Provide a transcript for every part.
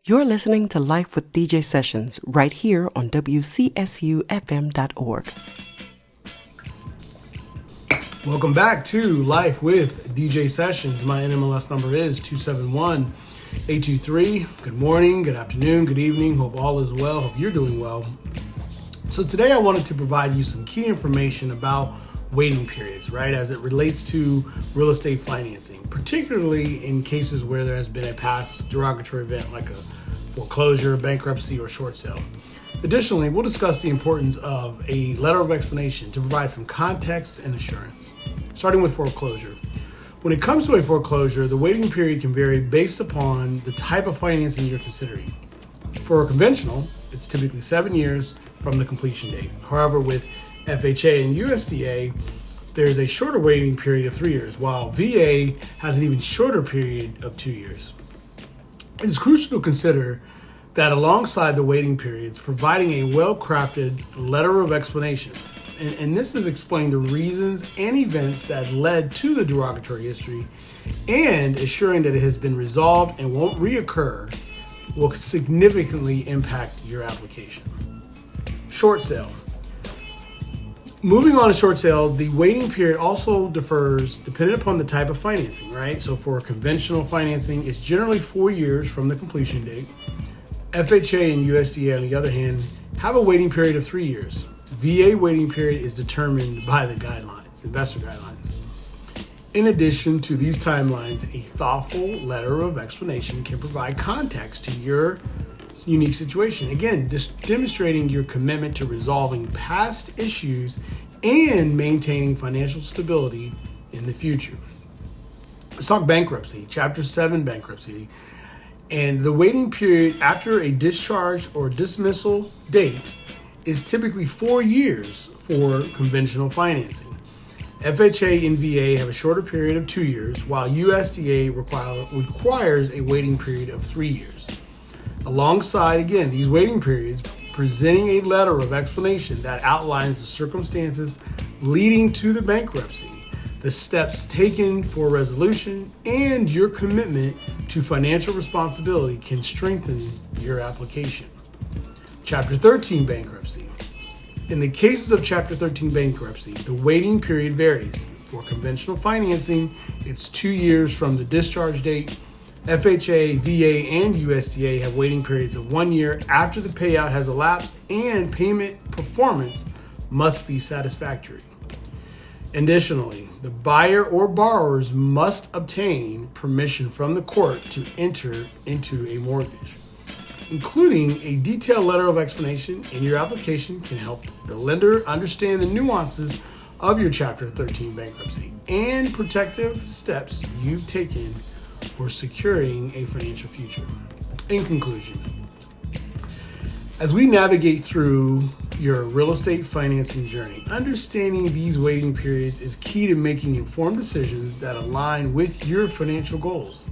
You're listening to Life with DJ Sessions right here on WCSUFM.org. Welcome back to Life with DJ Sessions. My NMLS number is 271823. Good morning, good afternoon, good evening. Hope all is well. Hope you're doing well. So today I wanted to provide you some key information about waiting periods, right, as it relates to real estate financing, particularly in cases where there has been a past derogatory event like a foreclosure, bankruptcy, or short sale. Additionally, we'll discuss the importance of a letter of explanation to provide some context and assurance. Starting with foreclosure. When it comes to a foreclosure, the waiting period can vary based upon the type of financing you're considering. For a conventional, it's typically 7 years from the completion date. However, with FHA and USDA, there's a shorter waiting period of 3 years, while VA has an even shorter period of 2 years. It's crucial to consider that alongside the waiting periods, providing a well-crafted letter of explanation. And this is explaining the reasons and events that led to the derogatory history and assuring that it has been resolved and won't reoccur will significantly impact your application. Short sale. Moving on to short sale, the waiting period also differs depending upon the type of financing, right? So for conventional financing, it's generally 4 years from the completion date. FHA and USDA, on the other hand, have a waiting period of 3 years. VA waiting period is determined by the guidelines, investor guidelines. In addition to these timelines, a thoughtful letter of explanation can provide context to your unique situation. Again, just demonstrating your commitment to resolving past issues and maintaining financial stability in the future. Let's talk bankruptcy, Chapter 7 bankruptcy. And the waiting period after a discharge or dismissal date is typically 4 years for conventional financing. FHA and VA have a shorter period of 2 years, while USDA requires a waiting period of 3 years. Alongside, again, these waiting periods, presenting a letter of explanation that outlines the circumstances leading to the bankruptcy, the steps taken for resolution, and your commitment to financial responsibility can strengthen your application. Chapter 13 bankruptcy. In the cases of Chapter 13 bankruptcy, the waiting period varies. For conventional financing, it's 2 years from the discharge date. FHA, VA, and USDA have waiting periods of 1 year after the payout has elapsed and payment performance must be satisfactory. Additionally, the buyer or borrowers must obtain permission from the court to enter into a mortgage. Including a detailed letter of explanation in your application can help the lender understand the nuances of your Chapter 13 bankruptcy and protective steps you've taken for securing a financial future. In conclusion, as we navigate through your real estate financing journey, understanding these waiting periods is key to making informed decisions that align with your financial goals.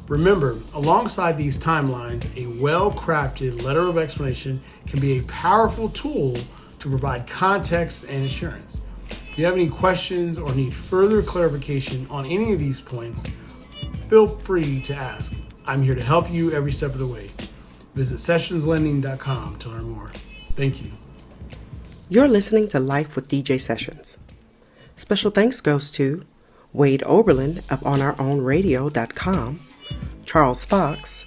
Remember, alongside these timelines, a well-crafted letter of explanation can be a powerful tool to provide context and assurance. If you have any questions or need further clarification on any of these points, feel free to ask. I'm here to help you every step of the way. Visit sessionslending.com to learn more. Thank you. You're listening to Life with DJ Sessions. Special thanks goes to Wade Oberlin of OnOurOwnRadio.com, Charles Fox,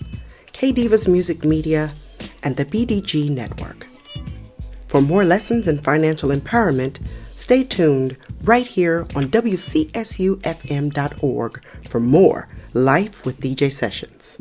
K-Divas Music Media, and the BDG Network. For more lessons in financial empowerment, stay tuned right here on WCSUFM.org for more Life with DJ Sessions.